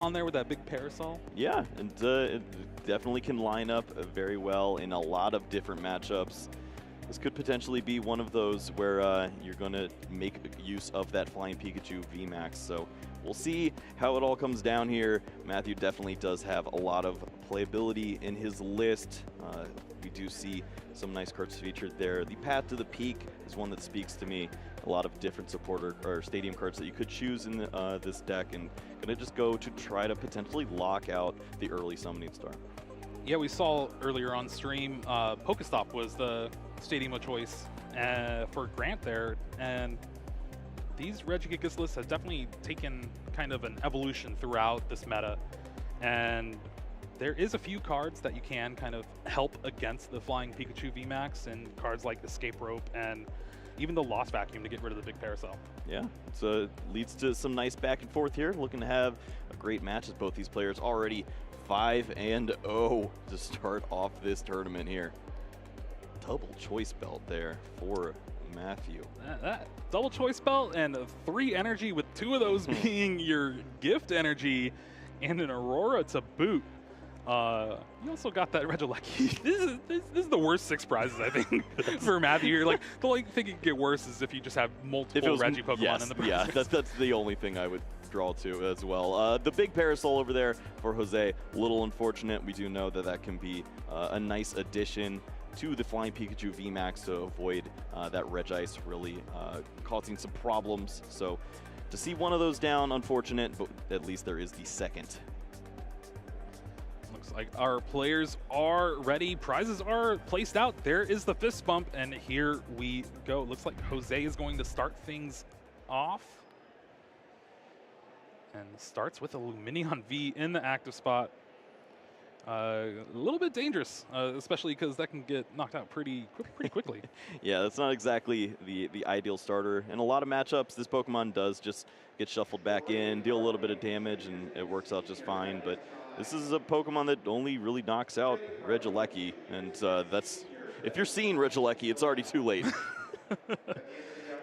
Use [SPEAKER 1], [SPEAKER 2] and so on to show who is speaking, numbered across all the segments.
[SPEAKER 1] on there with that big parasol.
[SPEAKER 2] Yeah, and it definitely can line up very well in a lot of different matchups. This could potentially be one of those where you're going to make use of that Flying Pikachu VMAX. So we'll see how it all comes down here. Matthew definitely does have a lot of playability in his list. We do see some nice cards featured there. The Path to the Peak is one that speaks to me. A lot of different supporter or stadium cards that you could choose in this deck, and gonna just go to try to potentially lock out the early Summoning Star.
[SPEAKER 1] Yeah, we saw earlier on stream, Pokestop was the stadium of choice for Grant there, and these Regigigas lists have definitely taken kind of an evolution throughout this meta, and there is a few cards that you can kind of help against the Flying Pikachu VMAX, and cards like Escape Rope and even the Lost Vacuum to get rid of the big Parasol.
[SPEAKER 2] Yeah, so it leads to some nice back and forth here. Looking to have a great match as both these players already 5-0 to start off this tournament here. Double choice belt there for Matthew.
[SPEAKER 1] That double choice belt and 3 energy, with 2 of those being your gift energy and an Aurora to boot. You also got that Regieleki. This is the worst 6 prizes, I think, for Matthew here. Like, the only thing it could get worse is if you just have multiple Regi Pokemon in the prizes.
[SPEAKER 2] Yeah, that's the only thing I would draw to as well. The big Parasol over there for Jose, a little unfortunate. We do know that that can be a nice addition to the Flying Pikachu VMAX to avoid that Regice really causing some problems. So to see one of those down, unfortunate, but at least there is the second.
[SPEAKER 1] Looks like our players are ready. Prizes are placed out. There is the fist bump, and here we go. Looks like Jose is going to start things off. And starts with a Lumineon V in the active spot. A little bit dangerous, especially because that can get knocked out pretty quickly.
[SPEAKER 2] Yeah, that's not exactly the ideal starter. In a lot of matchups, this Pokemon does just get shuffled back in, deal a little bit of damage, and it works out just fine. But this is a Pokemon that only really knocks out Regieleki, and that's, if you're seeing Regieleki, it's already too late.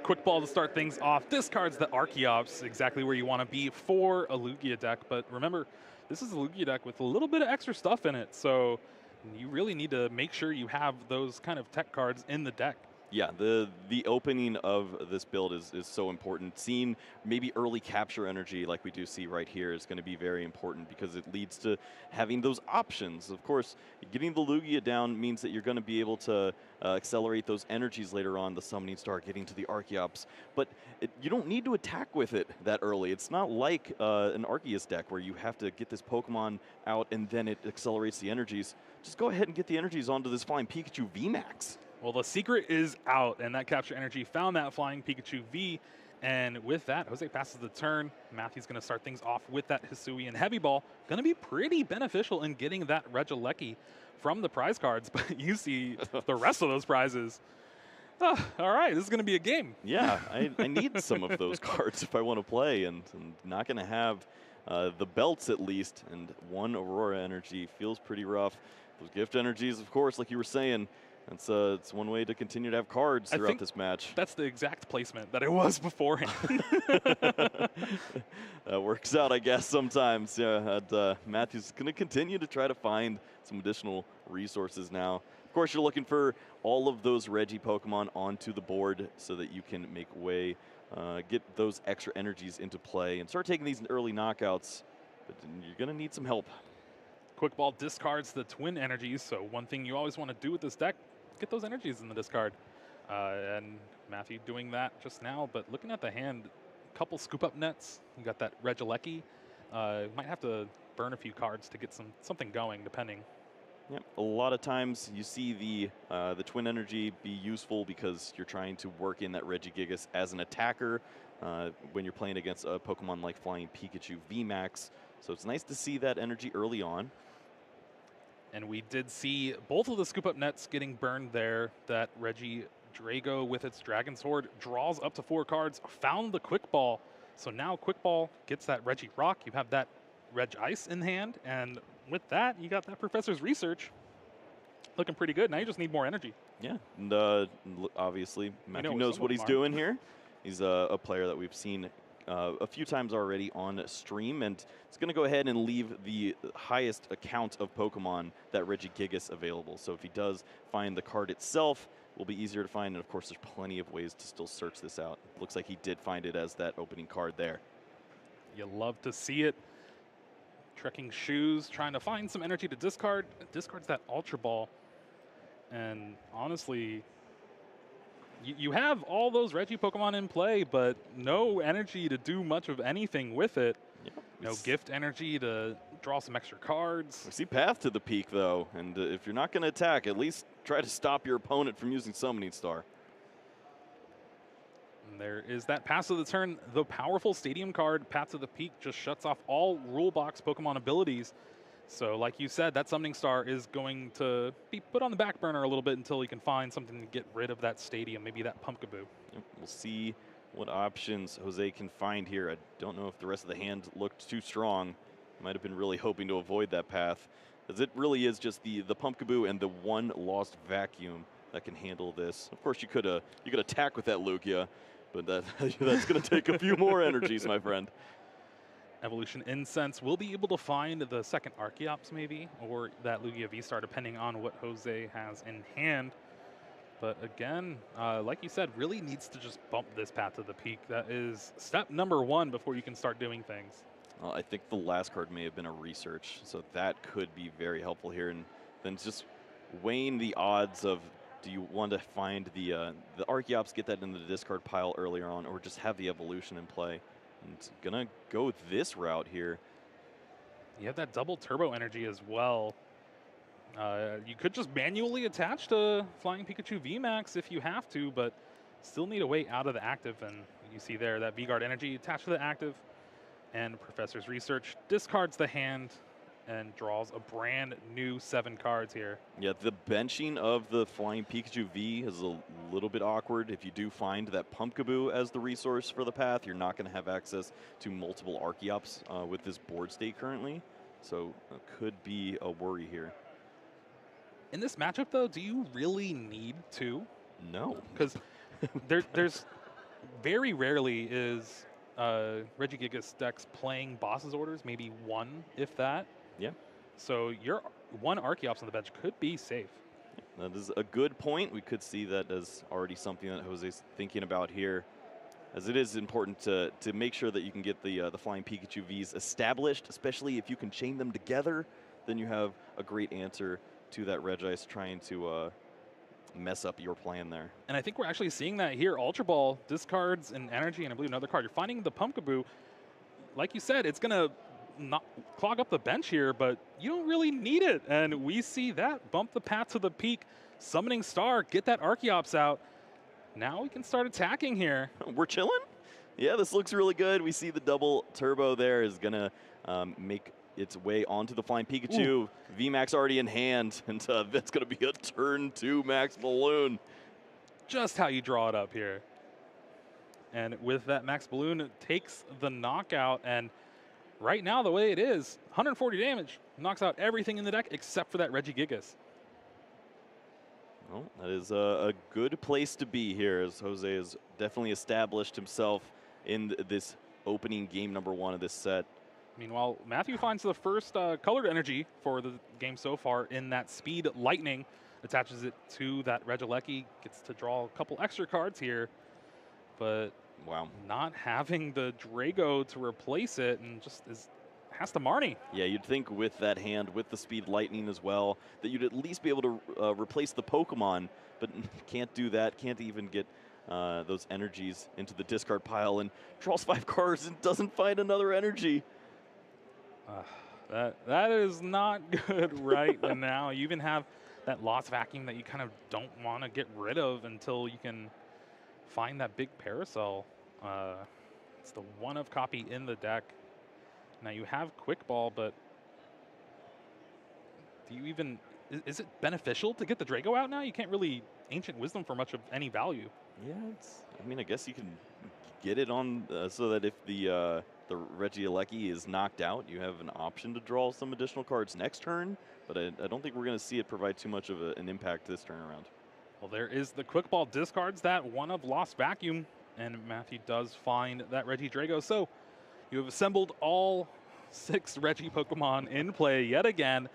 [SPEAKER 1] Quick Ball to start things off. Discards the Archeops, exactly where you want to be for a Lugia deck. But remember, this is a Lugia deck with a little bit of extra stuff in it, so you really need to make sure you have those kind of tech cards in the deck.
[SPEAKER 2] Yeah, the opening of this build is so important. Seeing maybe early capture energy like we do see right here is going to be very important because it leads to having those options. Of course, getting the Lugia down means that you're going to be able to accelerate those energies later on, the Summoning Star, getting to the Archeops. But you don't need to attack with it that early. It's not like an Arceus deck where you have to get this Pokemon out and then it accelerates the energies. Just go ahead and get the energies onto this Flying Pikachu VMAX.
[SPEAKER 1] Well, the secret is out, and that capture energy found that Flying Pikachu V, and with that, Jose passes the turn. Matthew's going to start things off with that Hisuian Heavy Ball. Going to be pretty beneficial in getting that Regieleki from the prize cards, but you see the rest of those prizes. Oh, all right, this is going to be a game.
[SPEAKER 2] Yeah, I need some of those cards if I want to play, and I'm not going to have the belts at least, and 1 Aurora energy feels pretty rough. Those gift energies, of course, like you were saying, it's one way to continue to have cards throughout this match.
[SPEAKER 1] That's the exact placement that it was beforehand.
[SPEAKER 2] That works out, I guess, sometimes. Yeah, and, Matthew's going to continue to try to find some additional resources now. Of course, you're looking for all of those Regi Pokemon onto the board so that you can make way, get those extra energies into play, and start taking these early knockouts. But you're going to need some help.
[SPEAKER 1] Quick Ball discards the twin energies, so one thing you always want to do with this deck, get those energies in the discard. And Matthew doing that just now, but looking at the hand, a couple scoop up nets. You got that Regieleki. Might have to burn a few cards to get something going, depending.
[SPEAKER 2] Yep. A lot of times you see the twin energy be useful because you're trying to work in that Regigigas as an attacker when you're playing against a Pokemon like Flying Pikachu VMAX. So it's nice to see that energy early on.
[SPEAKER 1] And we did see both of the scoop up nets getting burned there. That Regi Drago with its Dragon Sword draws up to 4 cards, found the Quick Ball. So now Quick Ball gets that Regi Rock. You have that Reg Ice in hand, and with that, you got that Professor's Research looking pretty good. Now you just need more energy.
[SPEAKER 2] Yeah, and obviously Matthew knows what he's doing here. He's a player that we've seen a few times already on stream, and it's going to go ahead and leave the highest account of Pokemon that Regigigas available. So if he does find the card itself, it will be easier to find, and of course there's plenty of ways to still search this out. Looks like he did find it as that opening card there.
[SPEAKER 1] You love to see it. Trekking Shoes, trying to find some energy to discard. Discards that Ultra Ball. And honestly, you have all those Reggie Pokemon in play, but no energy to do much of anything with it.
[SPEAKER 2] Yeah,
[SPEAKER 1] no gift energy to draw some extra cards.
[SPEAKER 2] We see Path to the Peak, though, and if you're not going to attack, at least try to stop your opponent from using Summoning Star.
[SPEAKER 1] And there is that Pass of the Turn. The powerful Stadium card, Path to the Peak, just shuts off all Rule Box Pokemon abilities. So like you said, that Summoning Star is going to be put on the back burner a little bit until you can find something to get rid of that Stadium, maybe that Pumpkaboo.
[SPEAKER 2] Yep, we'll see what options Jose can find here. I don't know if the rest of the hand looked too strong. Might have been really hoping to avoid that path, as it really is just the Pumpkaboo and the one lost Vacuum that can handle this. Of course, you could attack with that Lugia, but that's going to take a few more energies, my friend.
[SPEAKER 1] Evolution Incense will be able to find the second Archeops maybe, or that Lugia V-Star, depending on what Jose has in hand. But again, like you said, really needs to just bump this Path to the Peak. That is step number one before you can start doing things.
[SPEAKER 2] Well, I think the last card may have been a research, so that could be very helpful here. And then just weighing the odds of, do you want to find the Archeops, get that in the discard pile earlier on, or just have the evolution in play? And it's gonna go this route here.
[SPEAKER 1] You have that double turbo energy as well. You could just manually attach to Flying Pikachu VMAX if you have to, but still need a way out of the active. And you see there that V-Guard energy attached to the active. And Professor's Research discards the hand and draws a brand new 7 cards here.
[SPEAKER 2] Yeah, the benching of the Flying Pikachu V is a little bit awkward. If you do find that Pumpkaboo as the resource for the path, you're not going to have access to multiple Archeops with this board state currently. So it could be a worry here.
[SPEAKER 1] In this matchup, though, do you really need to?
[SPEAKER 2] No.
[SPEAKER 1] Because there's very rarely is Regigigas decks playing Boss's Orders, maybe one, if that.
[SPEAKER 2] Yeah.
[SPEAKER 1] So your one Archeops on the bench could be safe.
[SPEAKER 2] That is a good point. We could see that as already something that Jose's thinking about here, as it is important to make sure that you can get the Flying Pikachu Vs established, especially if you can chain them together. Then you have a great answer to that Regice trying to mess up your plan there.
[SPEAKER 1] And I think we're actually seeing that here. Ultra Ball discards an energy and I believe another card. You're finding the Pumpkaboo. Like you said, it's going to not clog up the bench here, but you don't really need it. And we see that. Bump the Path to the Peak. Summoning Star. Get that Archeops out. Now we can start attacking here.
[SPEAKER 2] We're chilling? Yeah, this looks really good. We see the double turbo there is going to make its way onto the Flying Pikachu. Ooh. VMAX already in hand, and that's going to be a turn 2 Max Balloon.
[SPEAKER 1] Just how you draw it up here. And with that Max Balloon, it takes the knockout, and right now the way it is, 140 damage, knocks out everything in the deck except for that Regigigas.
[SPEAKER 2] Well, that is a good place to be here, as Jose has definitely established himself in this opening game number 1 of this set.
[SPEAKER 1] Meanwhile, Matthew finds the first colored energy for the game so far in that Speed Lightning. Attaches it to that Regieleki, gets to draw a couple extra cards here, but
[SPEAKER 2] wow,
[SPEAKER 1] not having the Drago to replace it, and just has to Marnie.
[SPEAKER 2] Yeah, you'd think with that hand, with the Speed Lightning as well, that you'd at least be able to replace the Pokemon, but can't do that, can't even get those energies into the discard pile, and draws 5 cards and doesn't find another energy.
[SPEAKER 1] That is not good right now. You even have that Lost Vacuum that you kind of don't want to get rid of until you can find that big Parasol. It's the 1-of copy in the deck. Now you have Quick Ball, but do you even, is it beneficial to get the Drago out now? You can't really Ancient Wisdom for much of any value.
[SPEAKER 2] Yeah, I mean, I guess you can get it on so that if the Regieleki is knocked out, you have an option to draw some additional cards next turn, but I don't think we're going to see it provide too much of an impact this turn around.
[SPEAKER 1] Well, there is the Quick Ball discards that 1-of Lost Vacuum. and Matthew does find that Regidrago. So you have assembled all 6 Regi Pokemon in play yet again,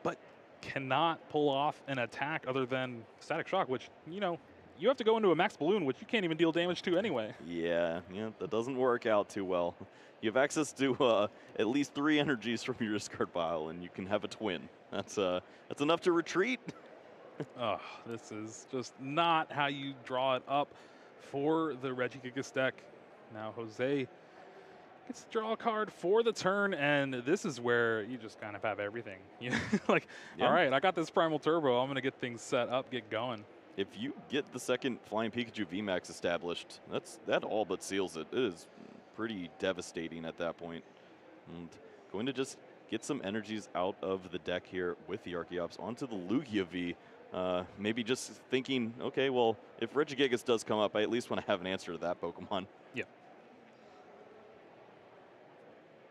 [SPEAKER 1] but cannot pull off an attack other than Static Shock, which, you know, you have to go into a Max Balloon, which you can't even deal damage to anyway.
[SPEAKER 2] Yeah, that doesn't work out too well. You have access to at least 3 energies from your discard pile, and you can have a twin. That's enough to retreat.
[SPEAKER 1] Oh, this is just not how you draw it up for the Regigigas deck. Now Jose gets to draw a card for the turn, and this is where you just kind of have everything. You know, like, all right, I got this Primal Turbo. I'm going to get things set up, get going.
[SPEAKER 2] If you get the second Flying Pikachu VMAX established, that all but seals it. It is pretty devastating at that point. And going to just get some energies out of the deck here with the Archeops onto the Lugia V. Maybe just thinking, okay, well, if Regigigas does come up, I at least want to have an answer to that Pokemon.
[SPEAKER 1] Yeah.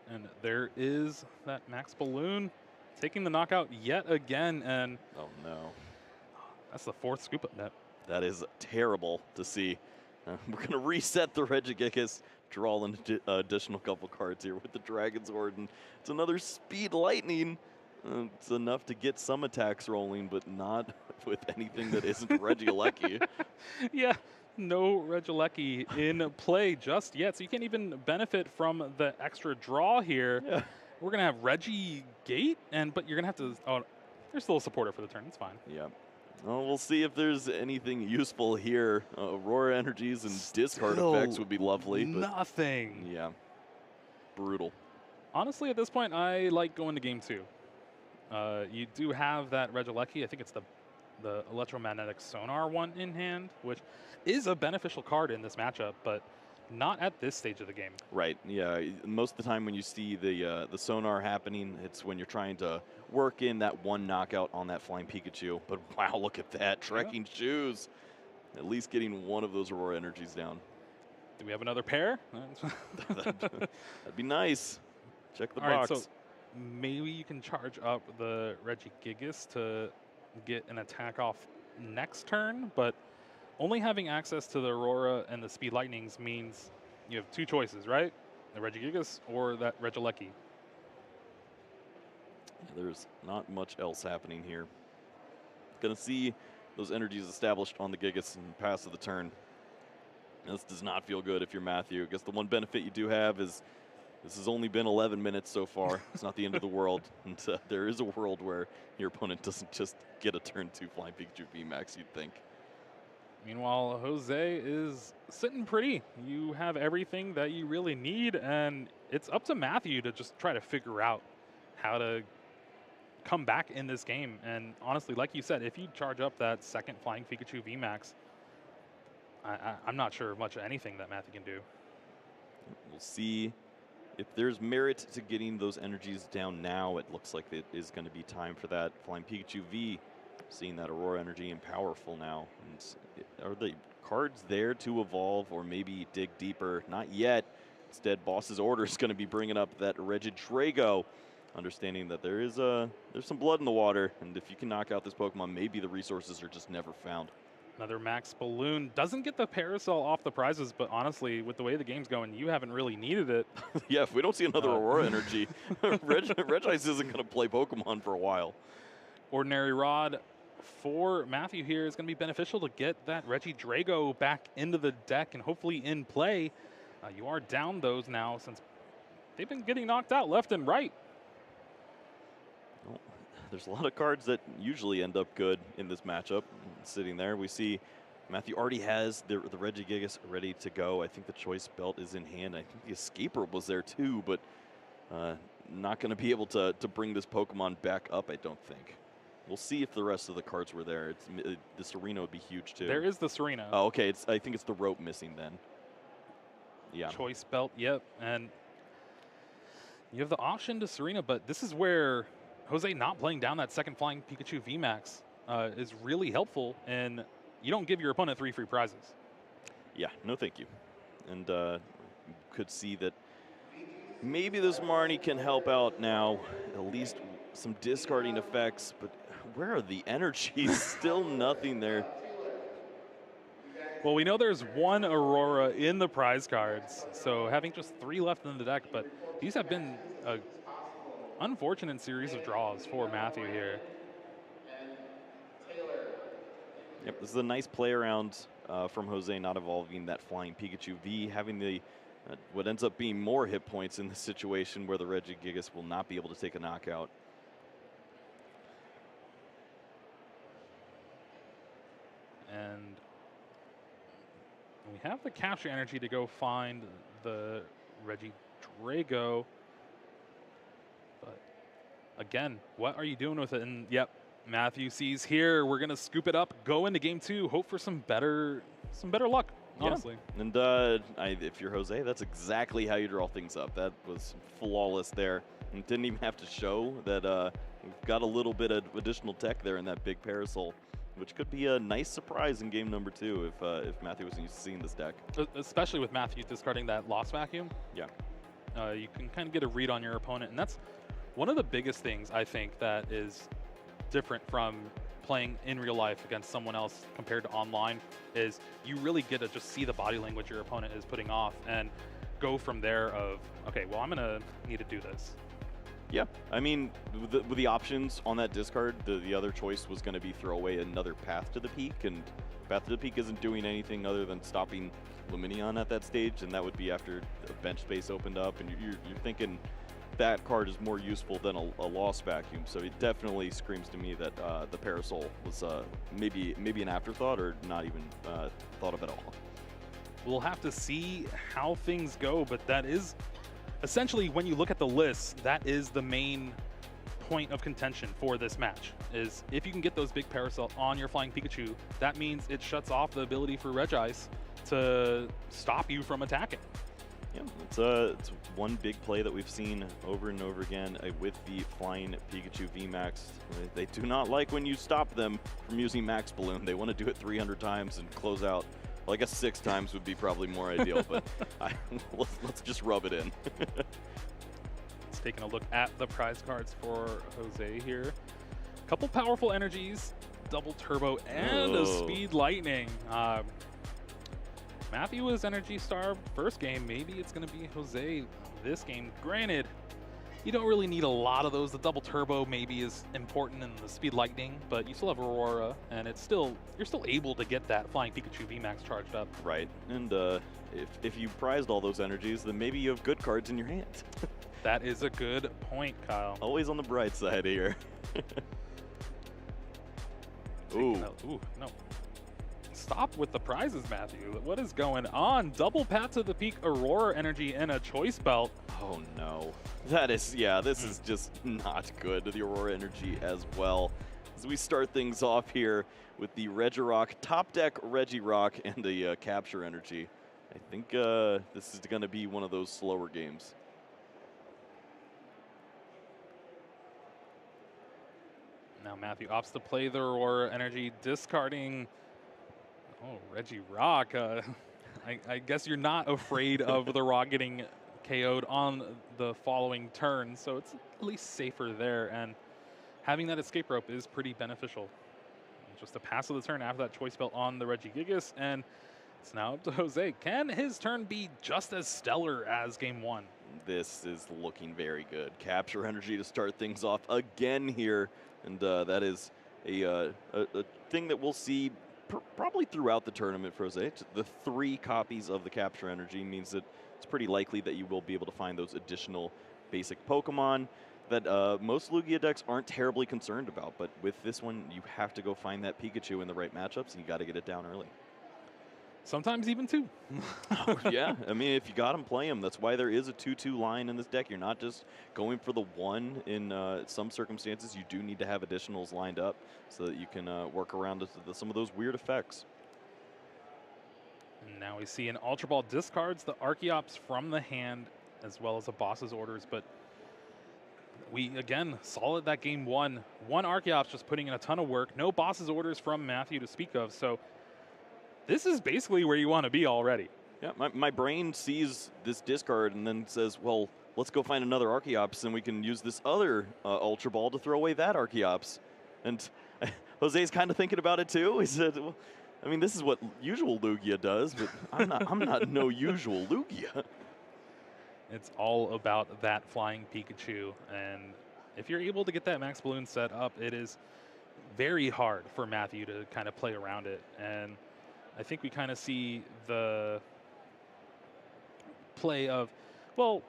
[SPEAKER 1] And there is that Max Balloon taking the knockout yet again, and
[SPEAKER 2] oh no,
[SPEAKER 1] that's the 4th scoop up net.
[SPEAKER 2] That is terrible to see. We're going to reset the Regigigas, draw an additional couple cards here with the Dragon's Warden. It's another Speed Lightning. It's enough to get some attacks rolling, but not with anything that isn't Regieleki.
[SPEAKER 1] Yeah, no Regieleki in play just yet, so you can't even benefit from the extra draw here.
[SPEAKER 2] Yeah.
[SPEAKER 1] We're going to have Regigate, but you're going to have to... Oh, there's still a supporter for the turn. It's fine.
[SPEAKER 2] Yeah. Well, we'll see if there's anything useful here. Aurora Energies and discard effects would be lovely. But
[SPEAKER 1] nothing.
[SPEAKER 2] Yeah. Brutal.
[SPEAKER 1] Honestly, at this point, I like going to game 2. You do have that Regieleki. I think it's the Electromagnetic Sonar one in hand, which is a beneficial card in this matchup, but not at this stage of the game.
[SPEAKER 2] Right. Yeah. Most of the time when you see the Sonar happening, it's when you're trying to work in that one knockout on that Flying Pikachu. But wow, look at that. Trekking Shoes. At least getting one of those Aurora Energies down.
[SPEAKER 1] Do we have another pair?
[SPEAKER 2] That'd be nice. Check the
[SPEAKER 1] All
[SPEAKER 2] box.
[SPEAKER 1] right, so maybe you can charge up the Regigigas to get an attack off next turn, but only having access to the Aurora and the Speed Lightnings means you have 2 choices, right? The Regigigas or that Regieleki.
[SPEAKER 2] There's not much else happening here. Gonna see those energies established on the Gigas and pass of the turn. This does not feel good if you're Matthew. I guess the one benefit you do have is this has only been 11 minutes so far. It's not the end of the world. And there is a world where your opponent doesn't just get a turn 2 Flying Pikachu VMAX, you'd think.
[SPEAKER 1] Meanwhile, Jose is sitting pretty. You have everything that you really need, and it's up to Matthew to just try to figure out how to come back in this game. And honestly, like you said, if you charge up that second Flying Pikachu VMAX, I'm not sure much of anything that Matthew can do.
[SPEAKER 2] We'll see if there's merit to getting those energies down now. It looks like it is going to be time for that Flying Pikachu V. Seeing that Aurora Energy and powerful now. And are the cards there to evolve or maybe dig deeper? Not yet. Instead, Boss's Order is going to be bringing up that Regidrago, understanding that there's some blood in the water, and if you can knock out this Pokemon, maybe the resources are just never found.
[SPEAKER 1] Another Max Balloon. Doesn't get the Parasol off the prizes, but honestly, with the way the game's going, you haven't really needed it.
[SPEAKER 2] Yeah, if we don't see another Aurora Energy, Regice isn't going to play Pokemon for a while.
[SPEAKER 1] Ordinary Rod for Matthew here is going to be beneficial to get that Regidrago back into the deck and hopefully in play. You are down those now since they've been getting knocked out left and right.
[SPEAKER 2] Well, there's a lot of cards that usually end up good in this matchup. Sitting there, we see Matthew already has the Regigigas ready to go. I think the Choice Belt is in hand. I think the Escape Rope was there too, but not going to be able to bring this Pokemon back up, I don't think. We'll see if the rest of the cards were there. The Serena would be huge too.
[SPEAKER 1] There is the Serena.
[SPEAKER 2] Oh, okay. I think it's the rope missing then. Yeah.
[SPEAKER 1] Choice Belt, yep. And you have the option to Serena, but this is where Jose not playing down that second Flying Pikachu VMAX is really helpful, and you don't give your opponent 3 free prizes.
[SPEAKER 2] Yeah, no thank you. And could see that maybe this Marnie can help out now, at least some discarding effects, but where are the energies? Still nothing there.
[SPEAKER 1] Well, we know there's one Aurora in the prize cards, so having just 3 left in the deck, but these have been an unfortunate series of draws for Matthew here.
[SPEAKER 2] Yep, this is a nice play around from Jose, not evolving that Flying Pikachu V, having the what ends up being more hit points in this situation where the Regigigas will not be able to take a knockout.
[SPEAKER 1] And we have the capture energy to go find the Regidrago. But again, what are you doing with it? And yep, Matthew sees here, we're gonna scoop it up, go into game 2, hope for some better luck, honestly.
[SPEAKER 2] Yeah. And if you're Jose, that's exactly how you draw things up. That was flawless there. And didn't even have to show that we've got a little bit of additional tech there in that big Parasol, which could be a nice surprise in game number 2 if Matthew wasn't used to seeing this deck.
[SPEAKER 1] Especially with Matthew discarding that Lost Vacuum.
[SPEAKER 2] Yeah.
[SPEAKER 1] You can kind of get a read on your opponent, and that's one of the biggest things I think that is different from playing in real life against someone else compared to online, is you really get to just see the body language your opponent is putting off and go from there of, okay, well, I'm gonna need to do this.
[SPEAKER 2] Yeah, I mean, with the options on that discard, the other choice was going to be throw away another Path to the Peak, and Path to the Peak isn't doing anything other than stopping Luminion at that stage, and that would be after the bench space opened up, and you're thinking that card is more useful than a Lost Vacuum, so it definitely screams to me that the Parasol was maybe an afterthought or not even thought of at all.
[SPEAKER 1] We'll have to see how things go, but that is essentially, when you look at the list, that is the main point of contention for this match, is if you can get those big Parasol on your Flying Pikachu, that means it shuts off the ability for Regice to stop you from attacking.
[SPEAKER 2] Yeah, it's one big play that we've seen over and over again with the Flying Pikachu VMAX. They do not like when you stop them from using Max Balloon. They want to do it 300 times and close out. Well, I guess 6 times would be probably more ideal, but let's just rub it in.
[SPEAKER 1] Let's taking a look at the prize cards for Jose here. Couple powerful energies, double turbo, and a speed lightning. Matthew was energy starved first game. Maybe it's going to be Jose this game. Granted, you don't really need a lot of those. The double turbo maybe is important in the speed lightning, but you still have Aurora, and you're still able to get that Flying Pikachu VMAX charged up.
[SPEAKER 2] Right, and if you prized all those energies, then maybe you have good cards in your hand.
[SPEAKER 1] That is a good point, Kyle.
[SPEAKER 2] Always on the bright side here. Ooh,
[SPEAKER 1] no. Stop with the prizes, Matthew. What is going on? Double Path to the Peak Aurora energy and a choice belt.
[SPEAKER 2] Oh no. That is, yeah, this is just not good. The Aurora energy as well. As we start things off here with the Regirock, top deck Regirock, and the capture energy. I think this is going to be one of those slower games.
[SPEAKER 1] Now Matthew opts to play the Aurora energy, discarding Regirock. I guess you're not afraid of the Rock getting KO'd on the following turn, so it's at least safer there, and having that escape rope is pretty beneficial. Just a pass of the turn after that choice belt on the Regigigas, and it's now up to Jose. Can his turn be just as stellar as game 1?
[SPEAKER 2] This is looking very good. Capture energy to start things off again here, and that is a thing that we'll see probably throughout the tournament for Jose. The 3 copies of the capture energy means that it's pretty likely that you will be able to find those additional basic Pokemon that most Lugia decks aren't terribly concerned about. But with this one, you have to go find that Pikachu in the right matchups, and you got to get it down early.
[SPEAKER 1] Sometimes even 2.
[SPEAKER 2] Yeah, I mean, if you got him, play him. That's why there is a 2-2 line in this deck. You're not just going for the 1 in some circumstances. You do need to have additionals lined up so that you can work around some of those weird effects.
[SPEAKER 1] And now we see an Ultra Ball discards the Archeops from the hand as well as the boss's orders, but we, again, saw it that game 1. 1 Archeops just putting in a ton of work. No boss's orders from Matthew to speak of, so this is basically where you want to be already.
[SPEAKER 2] Yeah, my brain sees this discard and then says, well, let's go find another Archeops and we can use this other Ultra Ball to throw away that Archeops. And Jose's kind of thinking about it too. He said, well, I mean, this is what usual Lugia does, but I'm not no usual Lugia.
[SPEAKER 1] It's all about that flying Pikachu, and if you're able to get that max balloon set up, it is very hard for Matthew to kind of play around it. And I think we kind of see the play of, well,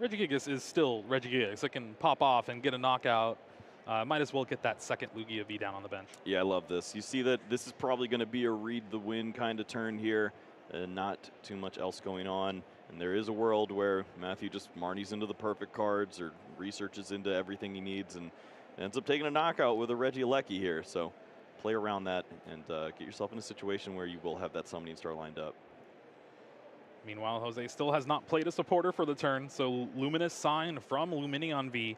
[SPEAKER 1] Regigigas is still Regigigas. It can pop off and get a knockout. Might as well get that second Lugia V down on the bench.
[SPEAKER 2] Yeah, I love this. You see that this is probably going to be a read the win kind of turn here. Not too much else going on. And there is a world where Matthew just Marnies into the perfect cards or researches into everything he needs and ends up taking a knockout with a Regieleki here. So play around that and get yourself in a situation where you will have that summoning star lined up.
[SPEAKER 1] Meanwhile, Jose still has not played a supporter for the turn, so Luminous Sign from Lumineon V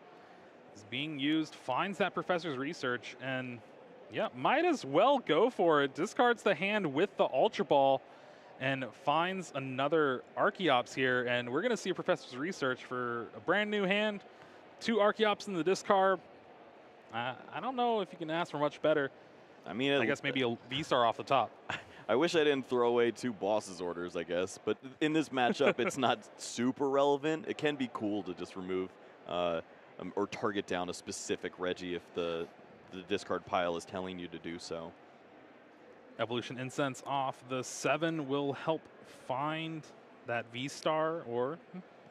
[SPEAKER 1] is being used, finds that Professor's Research, and yeah, might as well go for it. Discards the hand with the Ultra Ball and finds another Archeops here, and we're going to see a Professor's Research for a brand new hand. 2 Archeops in the discard. I don't know if you can ask for much better.
[SPEAKER 2] I mean,
[SPEAKER 1] I guess maybe a V-Star off the top.
[SPEAKER 2] I wish I didn't throw away 2 bosses orders, I guess. But in this matchup, it's not super relevant. It can be cool to just remove or target down a specific Regi if the discard pile is telling you to do so.
[SPEAKER 1] Evolution Incense off the 7 will help find that V-Star or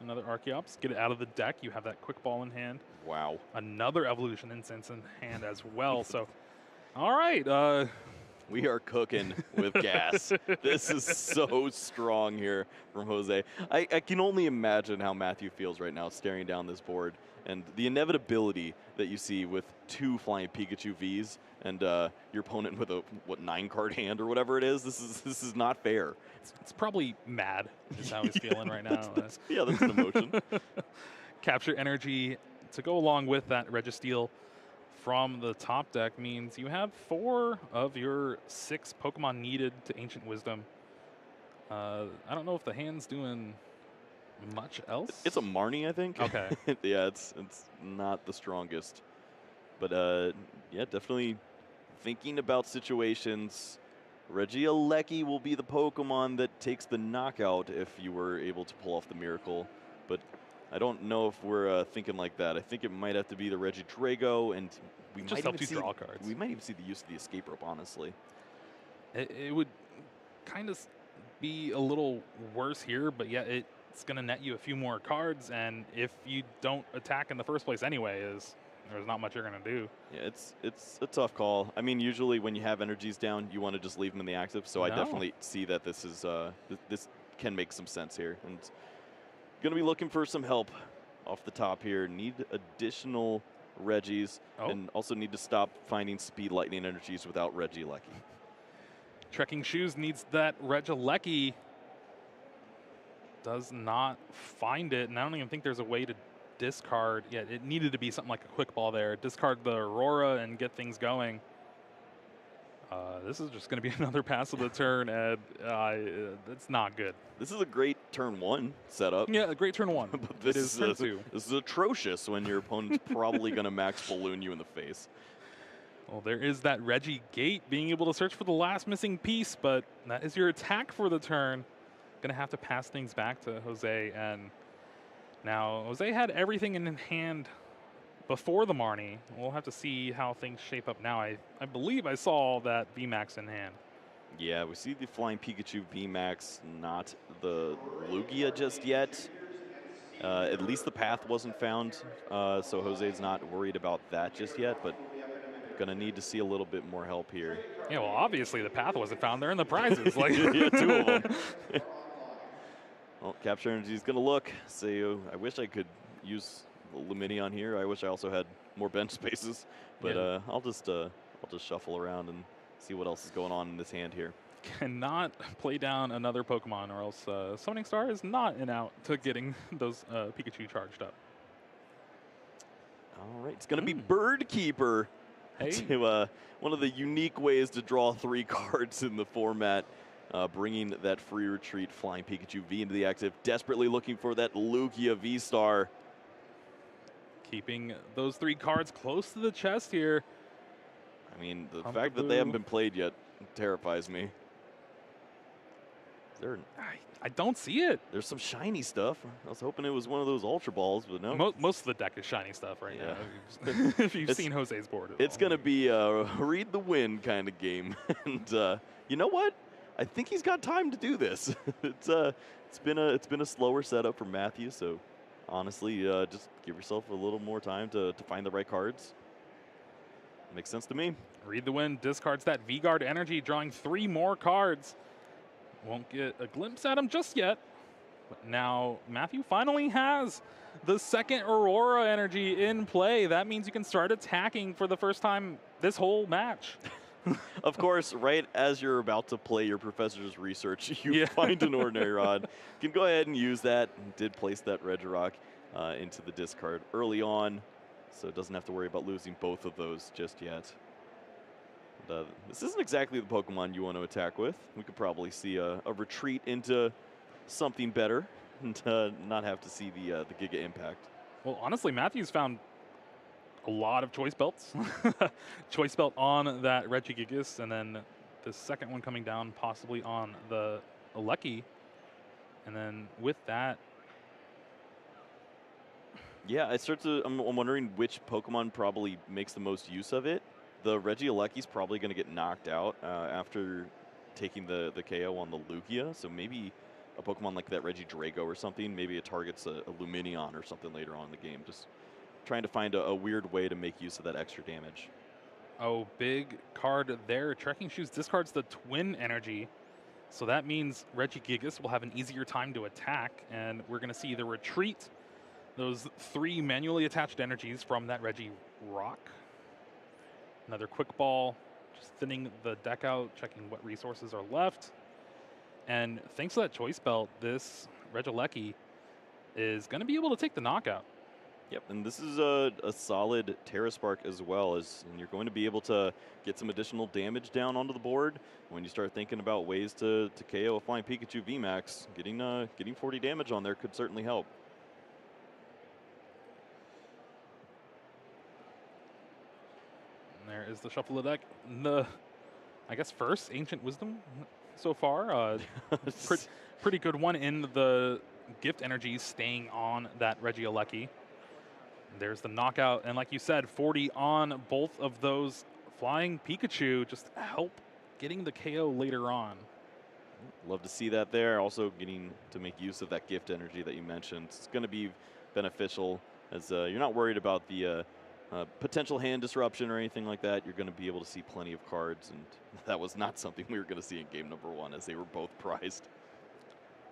[SPEAKER 1] another Archeops. Get it out of the deck. You have that Quick Ball in hand.
[SPEAKER 2] Wow.
[SPEAKER 1] Another Evolution Incense in hand as well. So, all right.
[SPEAKER 2] We are cooking with gas. This is so strong here from Jose. I can only imagine how Matthew feels right now staring down this board and the inevitability that you see with 2 flying Pikachu Vs and your opponent with a 9-card hand or whatever it is. This is not fair.
[SPEAKER 1] It's probably mad is how he's feeling right now.
[SPEAKER 2] That's an emotion.
[SPEAKER 1] Capture Energy to go along with that Registeel from the top deck means you have 4 of your 6 Pokemon needed to Ancient Wisdom. I don't know if the hand's doing much else.
[SPEAKER 2] It's a Marnie, I think.
[SPEAKER 1] Okay.
[SPEAKER 2] Yeah, it's not the strongest. But yeah, definitely thinking about situations. Regieleki will be the Pokemon that takes the knockout if you were able to pull off the miracle. But I don't know if we're thinking like that. I think it might have to be the Regidrago, and we
[SPEAKER 1] just
[SPEAKER 2] might
[SPEAKER 1] help
[SPEAKER 2] even
[SPEAKER 1] you draw cards.
[SPEAKER 2] We might even see the use of the escape rope, honestly.
[SPEAKER 1] It would kind of be a little worse here, but yeah, it's going to net you a few more cards, and if you don't attack in the first place anyway, there's not much you're going to do.
[SPEAKER 2] Yeah, it's a tough call. I mean, usually when you have energies down, you want to just leave them in the active. So I definitely see that this is this can make some sense here, and going to be looking for some help off the top here. Need additional Regis, and also need to stop finding Speed Lightning energies without Regieleki.
[SPEAKER 1] Trekking Shoes needs that Regieleki. Does not find it, and I don't even think there's a way to discard. Yeah, it needed to be something like a Quick Ball there. Discard the Aurora and get things going. This is just going to be another pass of the turn, and it's not good.
[SPEAKER 2] This is a great turn 1 setup.
[SPEAKER 1] Yeah, a great turn 1.
[SPEAKER 2] But this is
[SPEAKER 1] turn 2.
[SPEAKER 2] This is atrocious when your opponent's probably going to max balloon you in the face.
[SPEAKER 1] Well, there is that Regi Gate being able to search for the last missing piece, but that is your attack for the turn. Going to have to pass things back to Jose, and now Jose had everything in hand before the Marnie. We'll have to see how things shape up now. I believe I saw that VMAX in hand.
[SPEAKER 2] Yeah, we see the Flying Pikachu VMAX, not the Lugia just yet. At least the path wasn't found, so Jose's not worried about that just yet, but gonna need to see a little bit more help here.
[SPEAKER 1] Yeah, well, obviously the path wasn't found. They're in the prizes. Like
[SPEAKER 2] yeah, 2 of them. Well, Capture Energy is gonna look. Say, I wish I could use Lumineon here. I wish I also had more bench spaces, but
[SPEAKER 1] yeah.
[SPEAKER 2] I'll just shuffle around and see what else is going on in this hand here.
[SPEAKER 1] Cannot play down another Pokemon, or else Summoning Star is not an out to getting those Pikachu charged up.
[SPEAKER 2] All right, it's gonna be Bird Keeper.
[SPEAKER 1] Hey.
[SPEAKER 2] To one of the unique ways to draw 3 cards in the format, bringing that free retreat Flying Pikachu V into the active, desperately looking for that Lugia V-Star.
[SPEAKER 1] Keeping those 3 cards close to the chest here.
[SPEAKER 2] I mean, the fact that they haven't been played yet terrifies me.
[SPEAKER 1] I don't see it.
[SPEAKER 2] There's some shiny stuff. I was hoping it was one of those Ultra Balls, but no.
[SPEAKER 1] Most of the deck is shiny stuff right
[SPEAKER 2] Yeah.
[SPEAKER 1] now. If you've seen Jose's board at
[SPEAKER 2] It's
[SPEAKER 1] all.
[SPEAKER 2] going to be a read the wind kind of game. And you know what? I think he's got time to do this. It's been a slower setup for Matthew, so honestly, just give yourself a little more time to find the right cards. Makes sense to me.
[SPEAKER 1] Read the Wind discards that V-Guard energy, drawing 3 more cards. Won't get a glimpse at him just yet. But now Matthew finally has the second Aurora energy in play. That means you can start attacking for the first time this whole match.
[SPEAKER 2] Of course, right as you're about to play your professor's research, you find an Ordinary Rod. You can go ahead and use that. Did place that Regirock into the discard early on, so it doesn't have to worry about losing both of those just yet. This isn't exactly the Pokemon you want to attack with. We could probably see a retreat into something better and not have to see the Giga Impact.
[SPEAKER 1] Well, honestly, Matthew's found a lot of choice belts. Choice belt on that Regigigas, and then the second one coming down possibly on the Alecki. And then with that...
[SPEAKER 2] Yeah, I'm wondering which Pokemon probably makes the most use of it. The Regialecki's probably going to get knocked out after taking the KO on the Lugia, so maybe a Pokemon like that Regidrago or something, maybe it targets a Luminion or something later on in the game. Just trying to find a weird way to make use of that extra damage.
[SPEAKER 1] Oh, big card there. Trekking Shoes discards the Twin energy, so that means Regigigas will have an easier time to attack, and we're going to see the retreat, those 3 manually attached energies from that Regirock. Another Quick Ball, just thinning the deck out, checking what resources are left. And thanks to that Choice Belt, this Regieleki is going to be able to take the knockout.
[SPEAKER 2] Yep, and this is a solid Terra Spark as well, and you're going to be able to get some additional damage down onto the board. When you start thinking about ways to KO a Flying Pikachu VMAX, getting 40 damage on there could certainly help.
[SPEAKER 1] There is the shuffle of the deck. I guess first Ancient Wisdom so far. Pretty good one in the gift energies staying on that Regieleki. There's the knockout, and like you said, 40 on both of those Flying Pikachu, just help getting the KO later on.
[SPEAKER 2] Love to see that there. Also getting to make use of that gift energy that you mentioned. It's going to be beneficial as you're not worried about the potential hand disruption or anything like that. You're going to be able to see plenty of cards, and that was not something we were going to see in game number 1 as they were both prized.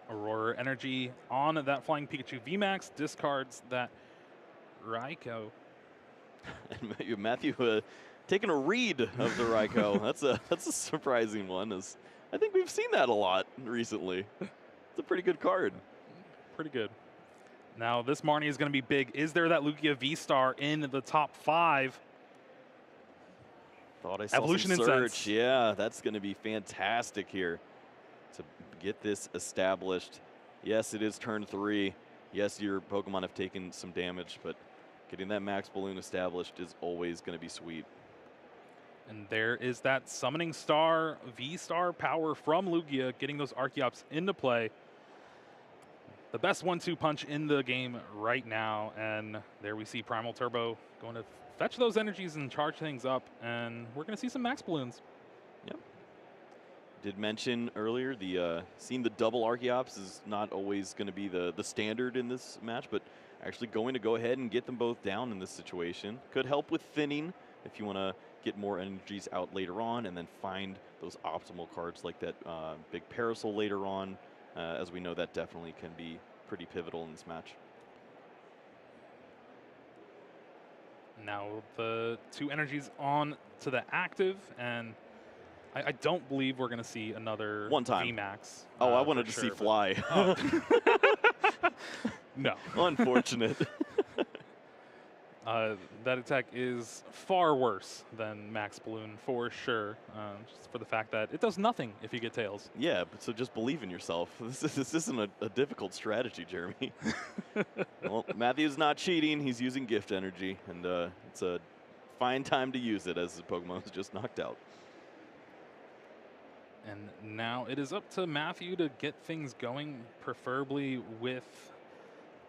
[SPEAKER 1] Aurora energy on that Flying Pikachu VMAX discards that Raikou.
[SPEAKER 2] And Matthew taking a read of the Raikou. That's a surprising one, as I think we've seen that a lot recently. It's a pretty good card.
[SPEAKER 1] Pretty good. Now this Marnie is going to be big. Is there that Lugia V-Star in the top 5?
[SPEAKER 2] Thought I saw
[SPEAKER 1] Evolution
[SPEAKER 2] some
[SPEAKER 1] Incense.
[SPEAKER 2] search. Yeah, that's going to be fantastic here to get this established. Yes, it is turn 3. Yes, your Pokemon have taken some damage, but getting that Max Balloon established is always going to be sweet.
[SPEAKER 1] And there is that Summoning Star V-Star power from Lugia, getting those Archeops into play. The best 1-2 punch in the game right now, and there we see Primal Turbo going to fetch those energies and charge things up, and we're going to see some Max Balloons.
[SPEAKER 2] Yep. Did mention earlier, seeing the double Archeops is not always going to be the standard in this match, but actually going to go ahead and get them both down in this situation. Could help with thinning if you want to get more energies out later on and then find those optimal cards like that big Parasol later on. As we know, that definitely can be pretty pivotal in this match.
[SPEAKER 1] Now the 2 energies on to the active, and I don't believe we're going to see another
[SPEAKER 2] One time.
[SPEAKER 1] VMAX.
[SPEAKER 2] Oh, I wanted to see Fly.
[SPEAKER 1] Oh. No.
[SPEAKER 2] Unfortunate.
[SPEAKER 1] That attack is far worse than Max Balloon for sure, just for the fact that it does nothing if you get Tails.
[SPEAKER 2] Yeah, but so just believe in yourself. This isn't a difficult strategy, Jeremy. Well, Matthew's not cheating. He's using gift energy, and it's a fine time to use it as the Pokemon was just knocked out.
[SPEAKER 1] And now it is up to Matthew to get things going, preferably with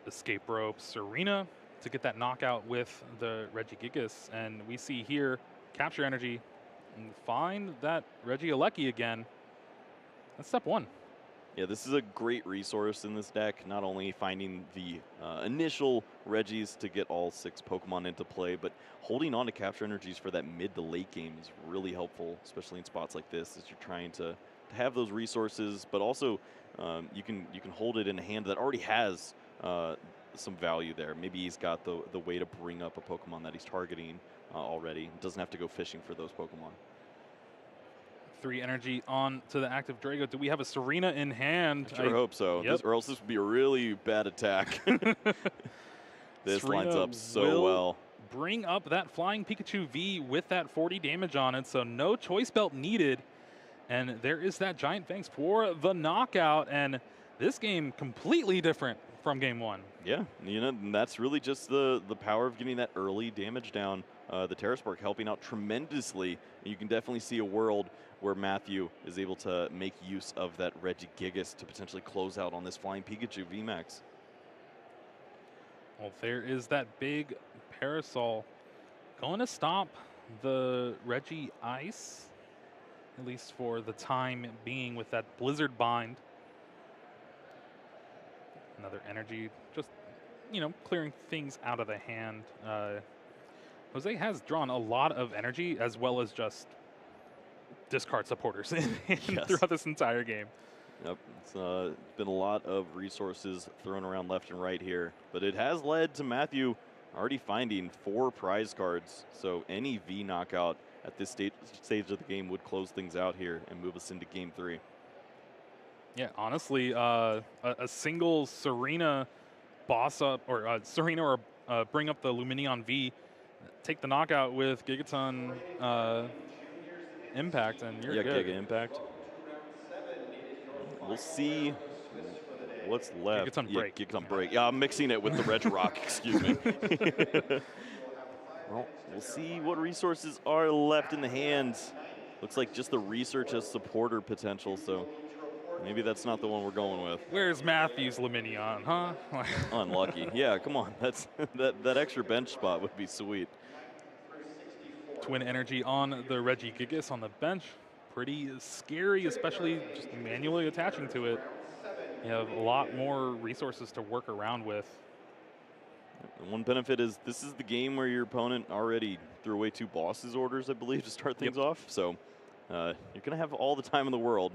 [SPEAKER 1] Escape Rope Serena to get that knockout with the Regigigas. And we see here, capture energy and find that Regieleki again. That's step one.
[SPEAKER 2] Yeah, this is a great resource in this deck, not only finding the initial Regis to get all 6 Pokemon into play, but holding on to capture energies for that mid to late game is really helpful, especially in spots like this as you're trying to have those resources, but also you can hold it in a hand that already has some value there. Maybe he's got the way to bring up a Pokemon that he's targeting already. Doesn't have to go fishing for those Pokemon.
[SPEAKER 1] 3 energy on to the active Drago. Do we have a Serena in hand?
[SPEAKER 2] I sure hope so.
[SPEAKER 1] Yep.
[SPEAKER 2] Or else this would be a really bad attack. This
[SPEAKER 1] Serena
[SPEAKER 2] lines up so well.
[SPEAKER 1] Bring up that Flying Pikachu V with that 40 damage on it, so no Choice Belt needed. And there is that Giant Fangs for the knockout, and this game completely different from game 1.
[SPEAKER 2] Yeah, you know, and that's really just the power of getting that early damage down. The Terra Spark helping out tremendously. You can definitely see a world where Matthew is able to make use of that Regigigas to potentially close out on this Flying Pikachu VMAX.
[SPEAKER 1] Well, there is that big Parasol going to stop the Regi Ice, at least for the time being, with that Blizzard Bind. Another energy, just, you know, clearing things out of the hand. Jose has drawn a lot of energy as well as just discard supporters throughout this entire game.
[SPEAKER 2] Yep, it's been a lot of resources thrown around left and right here, but it has led to Matthew already finding 4 prize cards. So any V knockout at this stage of the game would close things out here and move us into game 3.
[SPEAKER 1] Yeah, honestly, a single Serena boss up, or Serena or bring up the Lumineon V, take the knockout with Gigaton Impact, and you're good.
[SPEAKER 2] Giga Impact. We'll see what's left.
[SPEAKER 1] Gigaton Break.
[SPEAKER 2] Gigaton Break. Yeah, I'm mixing it with the Regirock, excuse me. Well, we'll see what resources are left in the hands. Looks like just the research as supporter potential, so maybe that's not the one we're going with.
[SPEAKER 1] Where's Matthew's Lumineon, huh?
[SPEAKER 2] Unlucky. Yeah, come on. That's that extra bench spot would be sweet.
[SPEAKER 1] Twin energy on the Regigigas on the bench. Pretty scary, especially just manually attaching to it. You have a lot more resources to work around with.
[SPEAKER 2] And one benefit is this is the game where your opponent already threw away 2 bosses orders, I believe, to start things off. So you're going to have all the time in the world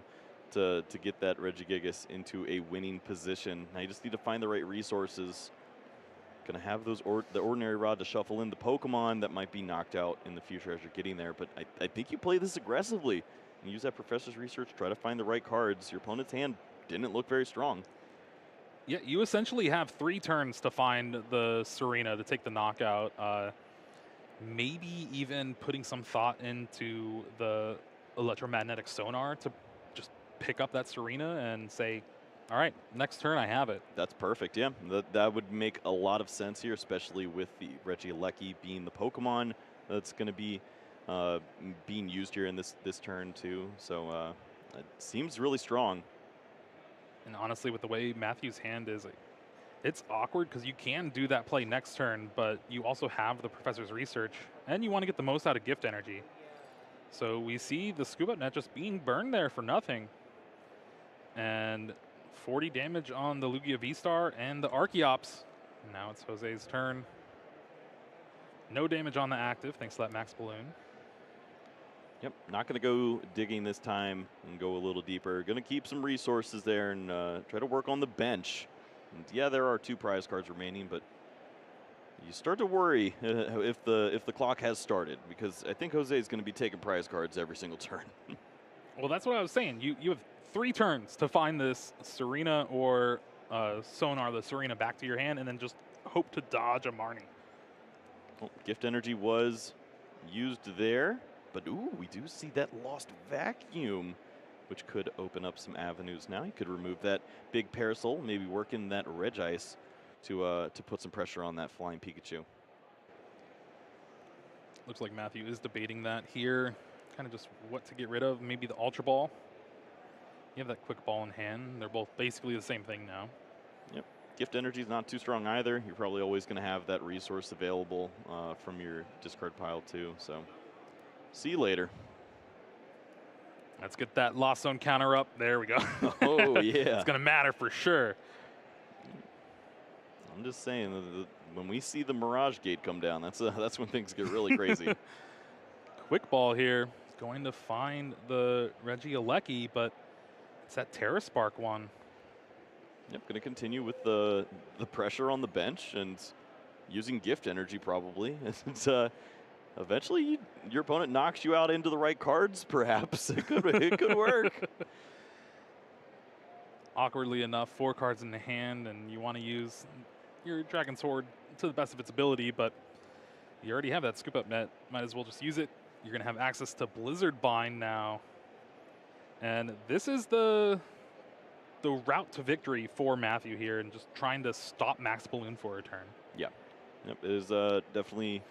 [SPEAKER 2] to get that Regigigas into a winning position. Now you just need to find the right resources. Going to have those the Ordinary Rod to shuffle in the Pokemon that might be knocked out in the future as you're getting there. But I think you play this aggressively and use that Professor's Research, try to find the right cards. Your opponent's hand didn't look very strong.
[SPEAKER 1] Yeah, you essentially have 3 turns to find the Serena to take the knockout. Maybe even putting some thought into the electromagnetic sonar to just pick up that Serena and say, all right, next turn I have it.
[SPEAKER 2] That's perfect, yeah. That would make a lot of sense here, especially with the Regieleki being the Pokemon that's going to be being used here in this turn too. So it seems really strong.
[SPEAKER 1] And honestly, with the way Matthew's hand is, it's awkward because you can do that play next turn, but you also have the Professor's Research, and you want to get the most out of gift energy. So we see the Scuba Net just being burned there for nothing. And 40 damage on the Lugia V-Star and the Archeops. Now it's Jose's turn. No damage on the active, thanks to that Max Balloon.
[SPEAKER 2] Yep, not going to go digging this time and go a little deeper. Going to keep some resources there and try to work on the bench. And yeah, there are 2 prize cards remaining, but you start to worry if the clock has started, because I think Jose is going to be taking prize cards every single turn.
[SPEAKER 1] Well, that's what I was saying. You have 3 turns to find this Serena or Sonar the Serena back to your hand, and then just hope to dodge a Marnie.
[SPEAKER 2] Well, gift energy was used there. But, ooh, we do see that Lost Vacuum, which could open up some avenues now. You could remove that big Parasol, maybe work in that Regice to put some pressure on that Flying Pikachu.
[SPEAKER 1] Looks like Matthew is debating that here. Kind of just what to get rid of. Maybe the Ultra Ball. You have that quick ball in hand. They're both basically the same thing now.
[SPEAKER 2] Yep. Gift energy is not too strong either. You're probably always going to have that resource available from your discard pile too. So see you later.
[SPEAKER 1] Let's get that Lost Zone counter up. There we go.
[SPEAKER 2] Oh, yeah.
[SPEAKER 1] It's going to matter for sure.
[SPEAKER 2] I'm just saying, when we see the Mirage Gate come down, that's when things get really crazy.
[SPEAKER 1] Quick ball here. Going to find the Regieleki, but it's that Terra Spark one.
[SPEAKER 2] Yep, going to continue with the pressure on the bench and using gift energy probably. And, eventually, your opponent knocks you out into the right cards, perhaps. It could work.
[SPEAKER 1] Awkwardly enough, 4 cards in the hand, and you want to use your Dragon Sword to the best of its ability, but you already have that scoop up net. Might as well just use it. You're going to have access to Blizzard Bind now. And this is the route to victory for Matthew here, and just trying to stop Max Balloon for a turn.
[SPEAKER 2] Yeah. Yep, it is definitely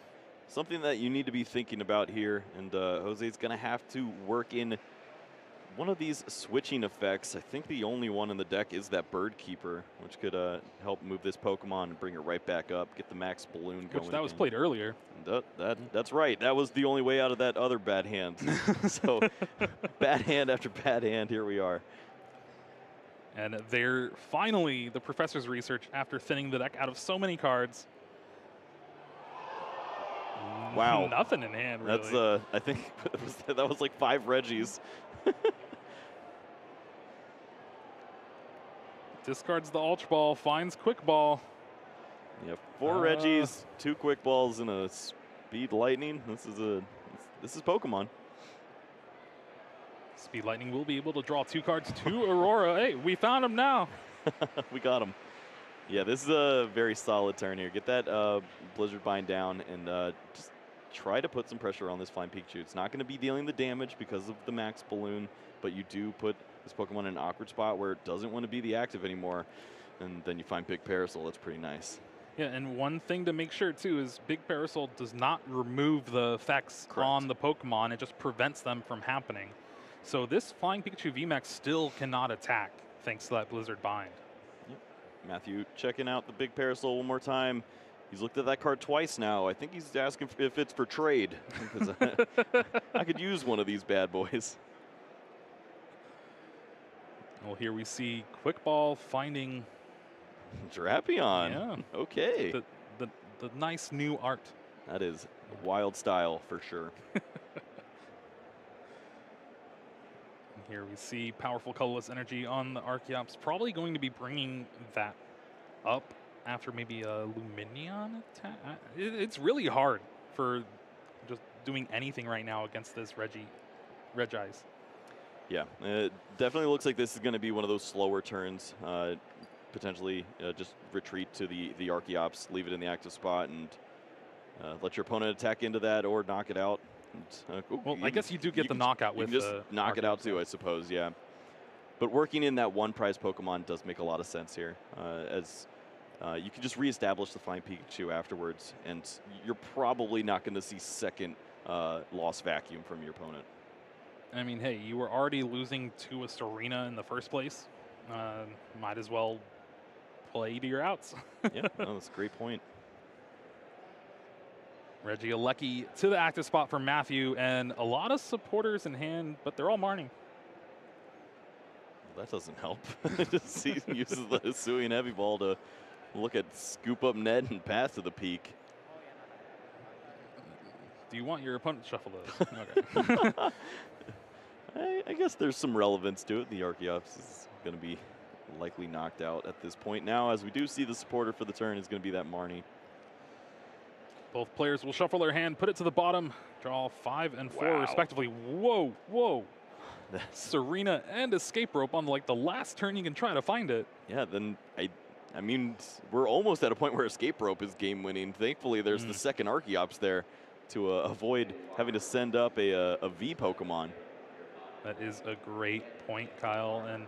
[SPEAKER 2] something that you need to be thinking about here, and Jose's going to have to work in one of these switching effects. I think the only one in the deck is that Bird Keeper, which could help move this Pokemon and bring it right back up, get the Max Balloon going.
[SPEAKER 1] Which that was played earlier.
[SPEAKER 2] That's right. That was the only way out of that other bad hand. So bad hand after bad hand, here we are.
[SPEAKER 1] And they're finally, the professor's research, after thinning the deck out of so many cards.
[SPEAKER 2] Wow.
[SPEAKER 1] Nothing in hand, really.
[SPEAKER 2] That's, I think that was like 5 Reggies.
[SPEAKER 1] Discards the Ultra Ball, finds Quick Ball.
[SPEAKER 2] Yeah, 4 Reggies, 2 Quick Balls, and a Speed Lightning. This is Pokemon.
[SPEAKER 1] Speed Lightning will be able to draw 2 cards to Aurora. Hey, we found him now.
[SPEAKER 2] We got him. Yeah, this is a very solid turn here. Get that Blizzard Bind down and just try to put some pressure on this Flying Pikachu. It's not going to be dealing the damage because of the Max Balloon, but you do put this Pokemon in an awkward spot where it doesn't want to be the active anymore, and then you find Big Parasol. That's pretty nice.
[SPEAKER 1] Yeah, and one thing to make sure, too, is Big Parasol does not remove the effects on the Pokemon. It just prevents them from happening. So this Flying Pikachu VMAX still cannot attack thanks to that Blizzard Bind.
[SPEAKER 2] Yep. Matthew checking out the Big Parasol one more time. He's looked at that card twice now. I think he's asking if it's for trade. Because I could use one of these bad boys.
[SPEAKER 1] Well, here we see Quick Ball finding
[SPEAKER 2] Drapion.
[SPEAKER 1] Yeah.
[SPEAKER 2] Okay.
[SPEAKER 1] The nice new art.
[SPEAKER 2] That is wild style for sure.
[SPEAKER 1] Here we see powerful colorless energy on the Archeops. Probably going to be bringing that up after maybe a Luminion attack. It's really hard for just doing anything right now against this Regis.
[SPEAKER 2] Yeah, it definitely looks like this is going to be one of those slower turns. Potentially just retreat to the Archeops, leave it in the active spot, and let your opponent attack into that or knock it out. And,
[SPEAKER 1] well, I guess you do get the knockout with
[SPEAKER 2] you can just knock it out too, I suppose, yeah. But working in that one prize Pokemon does make a lot of sense here, as you can just reestablish the Flying Pikachu afterwards, and you're probably not going to see second loss vacuum from your opponent.
[SPEAKER 1] I mean, hey, you were already losing to a Serena in the first place. Might as well play to your outs.
[SPEAKER 2] Yeah, no, that's a great point.
[SPEAKER 1] Regieleki to the active spot for Matthew, and a lot of supporters in hand, but they're all Marnie.
[SPEAKER 2] That doesn't help. Just he uses the Hisuian Heavy Ball to look at scoop up Ned and pass to the peak.
[SPEAKER 1] Do you want your opponent to shuffle those? Okay.
[SPEAKER 2] I guess there's some relevance to it. The Archeops is going to be likely knocked out at this point now, as we do see the supporter for the turn is going to be that Marnie.
[SPEAKER 1] Both players will shuffle their hand, put it to the bottom, draw 5 and 4 respectively. Whoa, whoa. Serena and Escape Rope on like the last turn you can try to find it.
[SPEAKER 2] Yeah, then I mean, we're almost at a point where Escape Rope is game winning. Thankfully, there's the second Archeops there to avoid having to send up a V Pokemon.
[SPEAKER 1] That is a great point, Kyle. And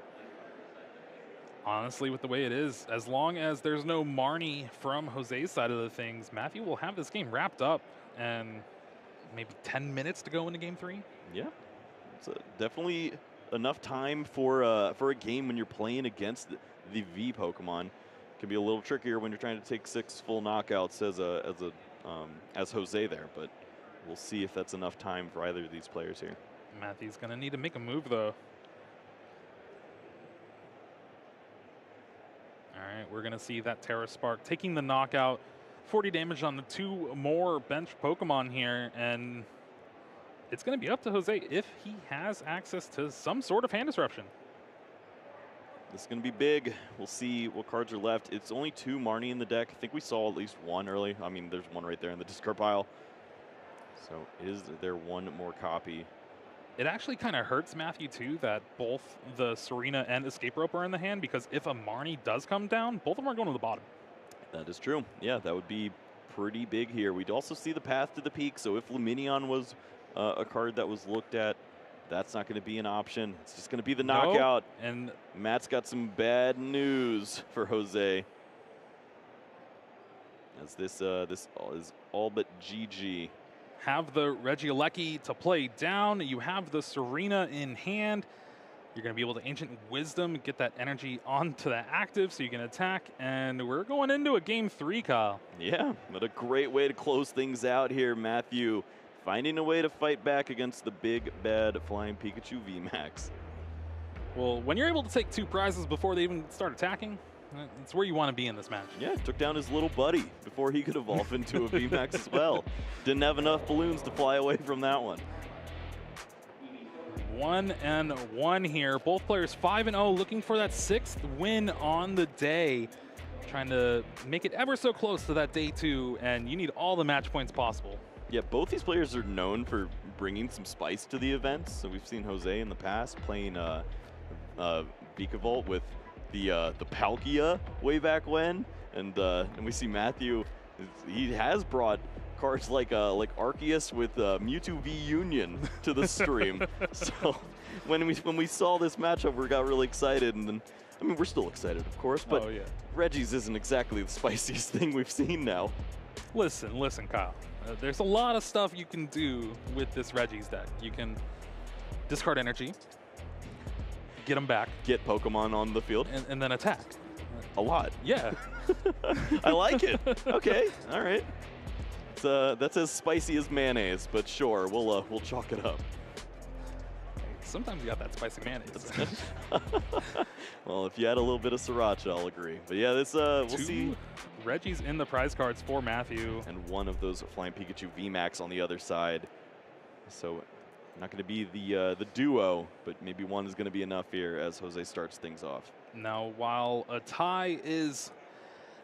[SPEAKER 1] honestly, with the way it is, as long as there's no Marnie from Jose's side of the things, Matthew will have this game wrapped up and maybe 10 minutes to go into game 3.
[SPEAKER 2] Yeah, it's definitely enough time for a game when you're playing against the V Pokemon. It can be a little trickier when you're trying to take 6 full knockouts as Jose there, but we'll see if that's enough time for either of these players here.
[SPEAKER 1] Matthew's going to need to make a move, though. All right, we're going to see that Terra Spark taking the knockout. 40 damage on the 2 more bench Pokemon here, and it's going to be up to Jose if he has access to some sort of hand disruption.
[SPEAKER 2] This is going to be big. We'll see what cards are left. It's only 2 Marnie in the deck. I think we saw at least 1 early. I mean, there's 1 right there in the discard pile. So is there 1 more copy?
[SPEAKER 1] It actually kind of hurts Matthew, too, that both the Serena and Escape Rope are in the hand, because if a Marnie does come down, both of them are going to the bottom.
[SPEAKER 2] That is true. Yeah, that would be pretty big here. We'd also see the path to the peak, so if Luminion was a card that was looked at, that's not going to be an option. It's just going to be the knockout.
[SPEAKER 1] And
[SPEAKER 2] Matt's got some bad news for Jose, as this is all but GG.
[SPEAKER 1] Have the Regieleki to play down. You have the Serena in hand. You're going to be able to Ancient Wisdom, get that energy onto the active so you can attack. And we're going into a game 3, Kyle.
[SPEAKER 2] Yeah, but a great way to close things out here, Matthew. Finding a way to fight back against the big, bad Flying Pikachu VMAX.
[SPEAKER 1] Well, when you're able to take 2 prizes before they even start attacking, it's where you want to be in this match.
[SPEAKER 2] Yeah, took down his little buddy before he could evolve into a VMAX as well. Didn't have enough balloons to fly away from that one.
[SPEAKER 1] 1-1 here. Both players 5-0, looking for that 6th win on the day. Trying to make it ever so close to that day 2, and you need all the match points possible.
[SPEAKER 2] Yeah, both these players are known for bringing some spice to the events. So we've seen Jose in the past playing Vikavolt with the Palkia way back when, and we see Matthew. He has brought cards like Arceus with Mewtwo V Union to the stream. So when we saw this matchup, we got really excited, and then I mean we're still excited, of course, but
[SPEAKER 1] yeah.
[SPEAKER 2] Reggie's isn't exactly the spiciest thing we've seen now.
[SPEAKER 1] Listen, Kyle. There's a lot of stuff you can do with this Reggie's deck. You can discard energy, get them back,
[SPEAKER 2] Get Pokemon on the field,
[SPEAKER 1] and then attack.
[SPEAKER 2] a lot.
[SPEAKER 1] Yeah.
[SPEAKER 2] I like it. Okay, all right. That's as spicy as mayonnaise, but sure, we'll chalk it up.
[SPEAKER 1] Sometimes you got that spicy mayonnaise.
[SPEAKER 2] Well, if you had a little bit of sriracha, I'll agree. But yeah, this we'll
[SPEAKER 1] 2
[SPEAKER 2] see.
[SPEAKER 1] Reggie's in the prize cards for Matthew.
[SPEAKER 2] And 1 of those Flying Pikachu VMAX on the other side. So not going to be the duo, but maybe 1 is going to be enough here as Jose starts things off.
[SPEAKER 1] Now, while a tie is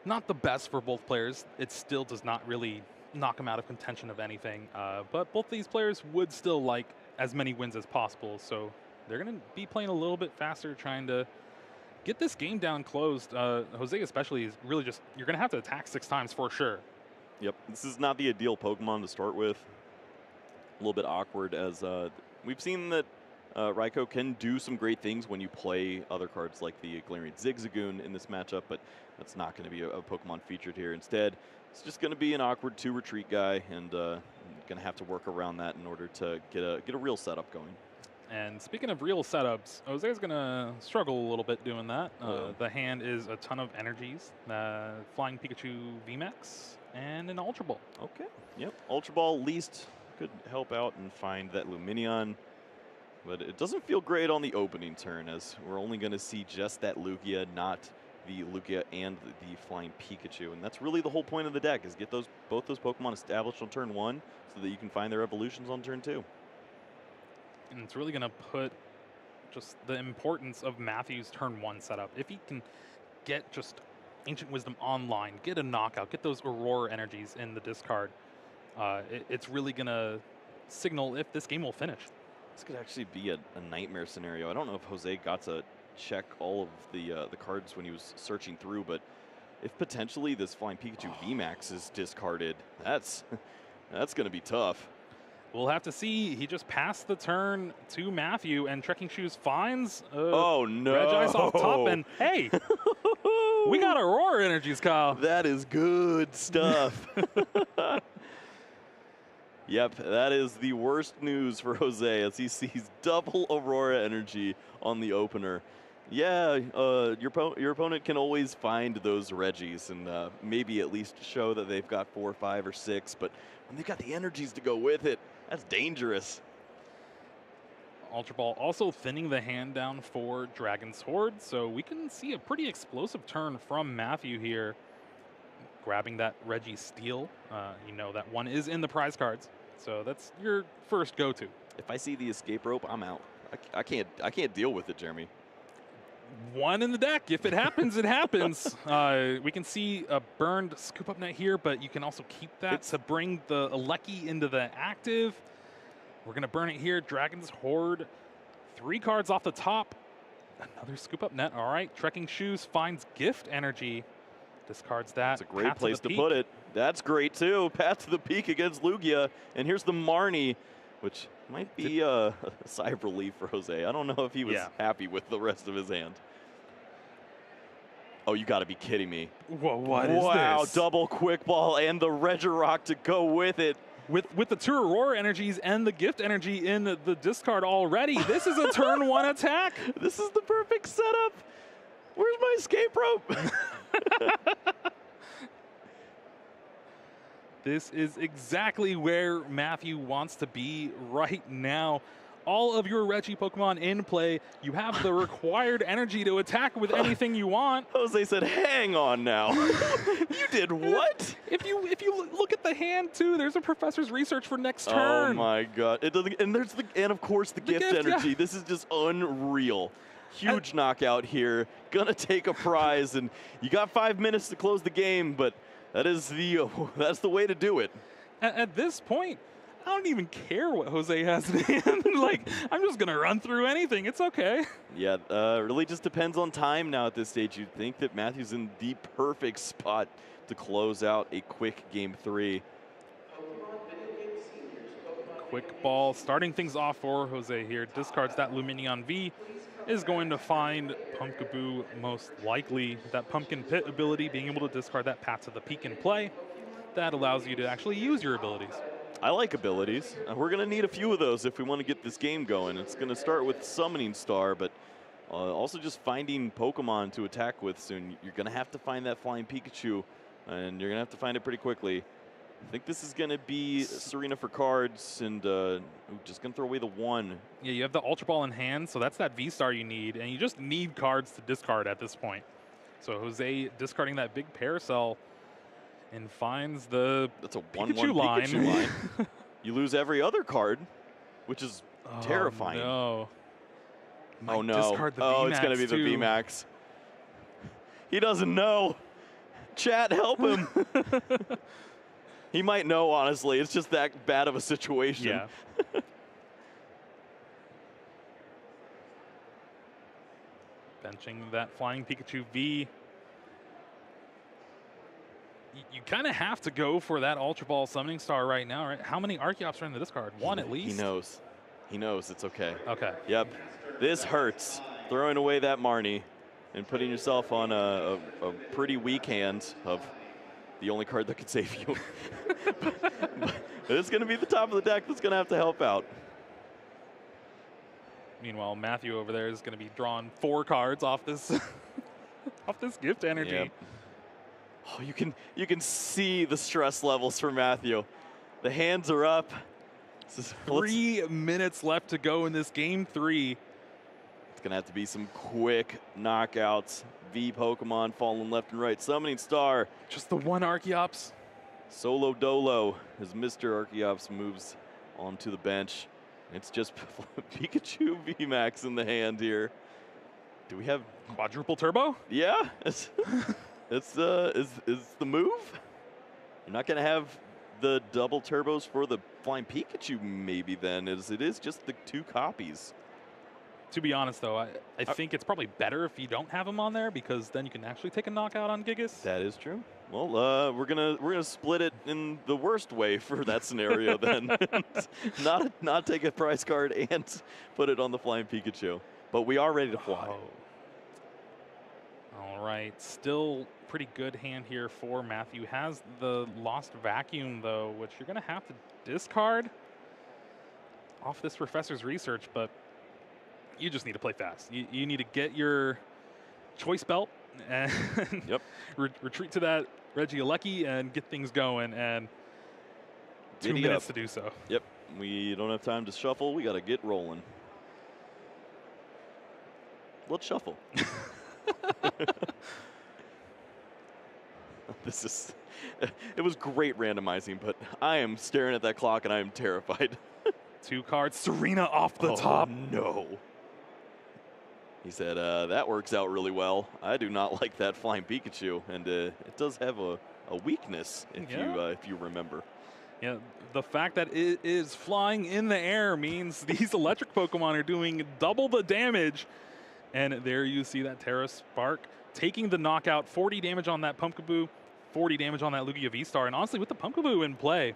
[SPEAKER 1] not the best for both players, it still does not really knock them out of contention of anything. But both these players would still like as many wins as possible, so they're going to be playing a little bit faster, trying to get this game down closed. Jose especially is really just, you're going to have to attack 6 times for sure.
[SPEAKER 2] Yep, this is not the ideal Pokemon to start with. A little bit awkward, as we've seen that Raikou can do some great things when you play other cards like the Galarian Zigzagoon in this matchup, but that's not going to be a Pokemon featured here. Instead, it's just going to be an awkward 2 retreat guy, and going to have to work around that in order to get a real setup going.
[SPEAKER 1] And speaking of real setups, Jose's going to struggle a little bit doing that. The hand is a ton of energies, Flying Pikachu VMAX, and an Ultra Ball.
[SPEAKER 2] Okay, yep. Ultra Ball at least could help out and find that Luminion, but it doesn't feel great on the opening turn, as we're only going to see just that Lugia, not the Lugia and the Flying Pikachu. And that's really the whole point of the deck, is get both those Pokemon established on turn 1 so that you can find their evolutions on turn 2.
[SPEAKER 1] And it's really going to put just the importance of Matthew's turn 1 setup. If he can get just Ancient Wisdom online, get a knockout, get those Aurora energies in the discard, it's really going to signal if this game will finish.
[SPEAKER 2] This could actually be a nightmare scenario. I don't know if Jose got to check all of the cards when he was searching through, but if potentially this Flying Pikachu VMAX is discarded, that's going to be tough.
[SPEAKER 1] We'll have to see. He just passed the turn to Matthew, and Trekking Shoes finds
[SPEAKER 2] oh no,
[SPEAKER 1] Regice off top, and hey, we got Aurora energies, Kyle.
[SPEAKER 2] That is good stuff. Yep, that is the worst news for Jose as he sees double Aurora Energy on the opener. Yeah, your opponent can always find those Reggies and maybe at least show that they've got 4, 5, or 6, but when they've got the energies to go with it, that's dangerous.
[SPEAKER 1] Ultra Ball also thinning the hand down for Dragon's Horde, so we can see a pretty explosive turn from Matthew here. Grabbing that Reggie steal, you know that one is in the prize cards, so that's your first go-to.
[SPEAKER 2] If I see the escape rope, I'm out. I can't deal with it, Jeremy.
[SPEAKER 1] One in the deck. If it happens, it happens. We can see a burned scoop up net here, but you can also keep that to bring the Alecki into the active. We're going to burn it here. Dragon's Horde. 3 cards off the top. Another scoop up net. All right. Trekking Shoes finds Gift Energy. Discards that.
[SPEAKER 2] That's a great place to put it. That's great, too. Path to the Peak against Lugia. And here's the Marnie, which might be a sigh of relief for Jose. I don't know if he was happy with the rest of his hand. Oh, you got to be kidding me.
[SPEAKER 1] Whoa, what is this?
[SPEAKER 2] Wow, double quick ball and the Regirock to go with it.
[SPEAKER 1] With the 2 Aurora Energies and the Gift Energy in the discard already, this is a turn 1 attack.
[SPEAKER 2] This is the perfect setup. Where's my escape rope?
[SPEAKER 1] This is exactly where Matthew wants to be right now. All of your Reggie Pokemon in play. You have the required energy to attack with anything you want.
[SPEAKER 2] Jose said, hang on now. You did what?
[SPEAKER 1] If you look at the hand too, there's a professor's research for next turn.
[SPEAKER 2] Oh my god. It doesn't, and of course the gift energy.
[SPEAKER 1] Yeah.
[SPEAKER 2] This is just unreal. Huge knockout here. Gonna take a prize, and you got 5 minutes to close the game, but that's the way to do it.
[SPEAKER 1] At this point, I don't even care what Jose has in hand. Like, I'm just going to run through anything. It's okay.
[SPEAKER 2] Yeah, really just depends on time now at this stage. You'd think that Matthew's in the perfect spot to close out a quick Game 3.
[SPEAKER 1] Quick ball starting things off for Jose here. Discards that Luminion V. Is going to find Pumpkaboo most likely. That Pumpkin Pit ability, being able to discard that Path to the Peak in play, that allows you to actually use your abilities.
[SPEAKER 2] I like abilities. We're going to need a few of those if we want to get this game going. It's going to start with Summoning Star, but also just finding Pokemon to attack with soon. You're going to have to find that Flying Pikachu, and you're going to have to find it pretty quickly. I think this is going to be Serena for cards, and just going to throw away the 1.
[SPEAKER 1] Yeah, you have the Ultra Ball in hand, so that's that V-Star you need, and you just need cards to discard at this point. So Jose discarding that big Parasol and finds the
[SPEAKER 2] That's a 1/1
[SPEAKER 1] Pikachu line.
[SPEAKER 2] You lose every other card, which is terrifying.
[SPEAKER 1] No.
[SPEAKER 2] Oh, no.
[SPEAKER 1] Discard the
[SPEAKER 2] it's going to be the VMAX. He doesn't know. Chat, help him. He might know, honestly. It's just that bad of a situation.
[SPEAKER 1] Yeah. Benching that Flying Pikachu V. You kind of have to go for that Ultra Ball Summoning Star right now, right? How many Archeops are in the discard? 1 at least?
[SPEAKER 2] He knows. He knows. It's okay.
[SPEAKER 1] Okay.
[SPEAKER 2] Yep. This hurts. Throwing away that Marnie and putting yourself on a pretty weak hand of the only card that could save you. but it's going to be the top of the deck that's going to have to help out.
[SPEAKER 1] Meanwhile, Matthew over there is going to be drawing 4 cards off this off this gift energy.
[SPEAKER 2] Yep. Oh, you can see the stress levels for Matthew. The hands are up.
[SPEAKER 1] 3 minutes left to go in this Game 3.
[SPEAKER 2] It's going to have to be some quick knockouts. V Pokemon falling left and right. Summoning Star.
[SPEAKER 1] Just the 1 Archeops.
[SPEAKER 2] Solo Dolo as Mr. Archeops moves onto the bench. It's just Pikachu VMAX in the hand here. Do we have
[SPEAKER 1] Quadruple Turbo?
[SPEAKER 2] Yeah. Is the move? You're not going to have the double turbos for the Flying Pikachu maybe then, as it is just the 2 copies.
[SPEAKER 1] To be honest, though, I think it's probably better if you don't have him on there, because then you can actually take a knockout on Gigas.
[SPEAKER 2] That is true. Well, we're gonna split it in the worst way for that scenario then. not take a prize card and put it on the Flying Pikachu. But we are ready to fly.
[SPEAKER 1] All right, still pretty good hand here for Matthew. Has the Lost Vacuum, though, which you're going to have to discard off this Professor's Research, but you just need to play fast. You need to get your Choice Belt and
[SPEAKER 2] Yep.
[SPEAKER 1] retreat to that Regieleki and get things going, and 2
[SPEAKER 2] Giddy
[SPEAKER 1] minutes
[SPEAKER 2] up.
[SPEAKER 1] to do so.
[SPEAKER 2] Yep. We don't have time to shuffle. We got to get rolling. Let's shuffle. It was great randomizing, but I am staring at that clock and I am terrified.
[SPEAKER 1] 2 cards, Serena off the top.
[SPEAKER 2] No. He said, that works out really well. I do not like that flying Pikachu, and it does have a weakness, if you remember.
[SPEAKER 1] Yeah, the fact that it is flying in the air means these electric Pokemon are doing double the damage. And there you see that Terra Spark taking the knockout, 40 damage on that Pumpkaboo, 40 damage on that Lugia V-Star. And honestly, with the Pumpkaboo in play,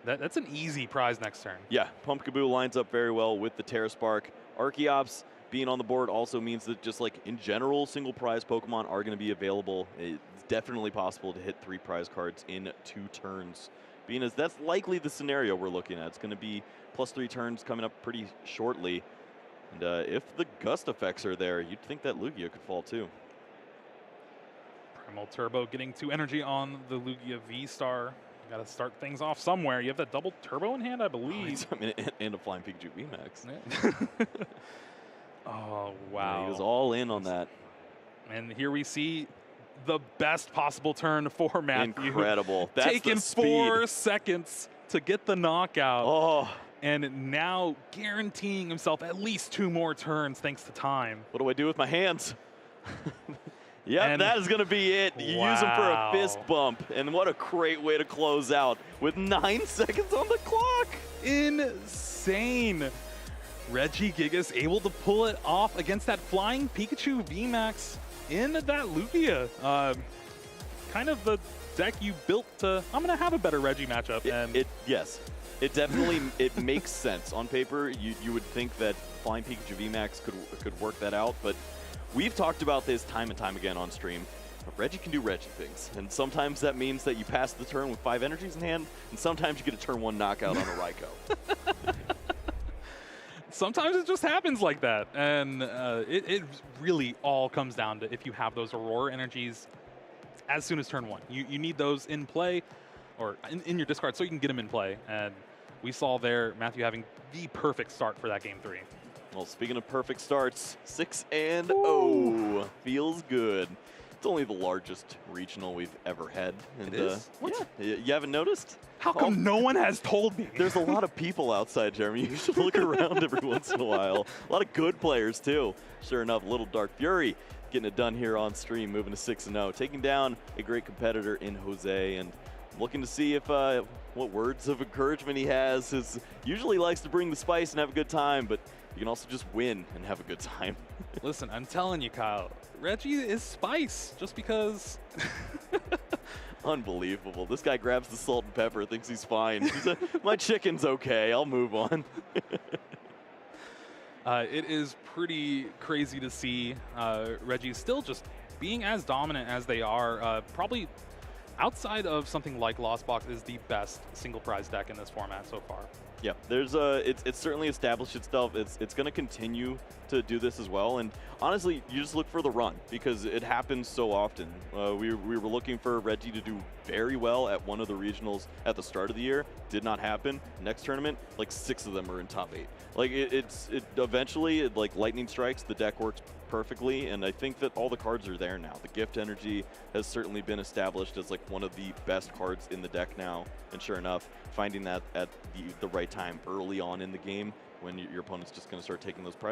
[SPEAKER 1] that's an easy prize next turn.
[SPEAKER 2] Yeah, Pumpkaboo lines up very well with the Terra Spark. Archeops being on the board also means that just like in general, single prize Pokemon are going to be available. It's definitely possible to hit 3 prize cards in 2 turns. Being as that's likely the scenario we're looking at. It's going to be +3 turns coming up pretty shortly. And if the gust effects are there, you'd think that Lugia could fall too.
[SPEAKER 1] Primal Turbo getting 2 energy on the Lugia V-Star. Got to start things off somewhere. You have that double Turbo in hand, I believe.
[SPEAKER 2] And a Flying Pikachu VMAX.
[SPEAKER 1] Yeah. Oh, wow.
[SPEAKER 2] Yeah, he was all in on that.
[SPEAKER 1] And here we see the best possible turn for Matthew.
[SPEAKER 2] Incredible. That's
[SPEAKER 1] taking
[SPEAKER 2] the speed.
[SPEAKER 1] 4 seconds to get the knockout.
[SPEAKER 2] Oh.
[SPEAKER 1] And now guaranteeing himself at least 2 more turns thanks to time.
[SPEAKER 2] What do I do with my hands? Yep,
[SPEAKER 1] And
[SPEAKER 2] that is going to be it. You use them for a fist bump. And what a great way to close out with 9 seconds on the clock.
[SPEAKER 1] Insane. Regigigas able to pull it off against that flying Pikachu VMAX in that Lugia. Kind of the deck you built to, I'm going to have a better Regi matchup.
[SPEAKER 2] Yes. It definitely it makes sense on paper. You would think that flying Pikachu VMAX could work that out, but we've talked about this time and time again on stream. Regi can do Regi things, and sometimes that means that you pass the turn with 5 energies in hand, and sometimes you get a turn 1 knockout on a Raikou.
[SPEAKER 1] Sometimes it just happens like that, and it really all comes down to if you have those Aurora energies as soon as turn 1. You need those in play, or in your discard so you can get them in play, and we saw there Matthew having the perfect start for that Game 3.
[SPEAKER 2] Well, speaking of perfect starts, 6-0 feels good. It's only the largest regional we've ever had. And,
[SPEAKER 1] it is? What?
[SPEAKER 2] Yeah, you haven't noticed?
[SPEAKER 1] How come no one has told me?
[SPEAKER 2] There's a lot of people outside, Jeremy. You should look around every once in a while. A lot of good players, too. Sure enough, Little Dark Fury getting it done here on stream, moving to 6-0, taking down a great competitor in Jose, and looking to see if what words of encouragement he has. His usually likes to bring the spice and have a good time, but you can also just win and have a good time.
[SPEAKER 1] Listen, I'm telling you, Kyle, Regi is spice just because.
[SPEAKER 2] Unbelievable. This guy grabs the salt and pepper, thinks he's fine. He's my chicken's okay. I'll move on.
[SPEAKER 1] It is pretty crazy to see Regi still just being as dominant as they are. Probably outside of something like Lost Box is the best single prize deck in this format so far.
[SPEAKER 2] Yeah, there's it's certainly established itself. It's going to continue to do this as well. And honestly, you just look for the run because it happens so often. We were looking for Regi to do very well at one of the regionals at the start of the year. Did not happen. Next tournament, like 6 of them are in top 8. Like eventually, like lightning strikes, the deck works perfectly, and I think that all the cards are there now. The gift energy has certainly been established as like one of the best cards in the deck now, and sure enough, finding that at the right time early on in the game when your opponent's just going to start taking those prizes.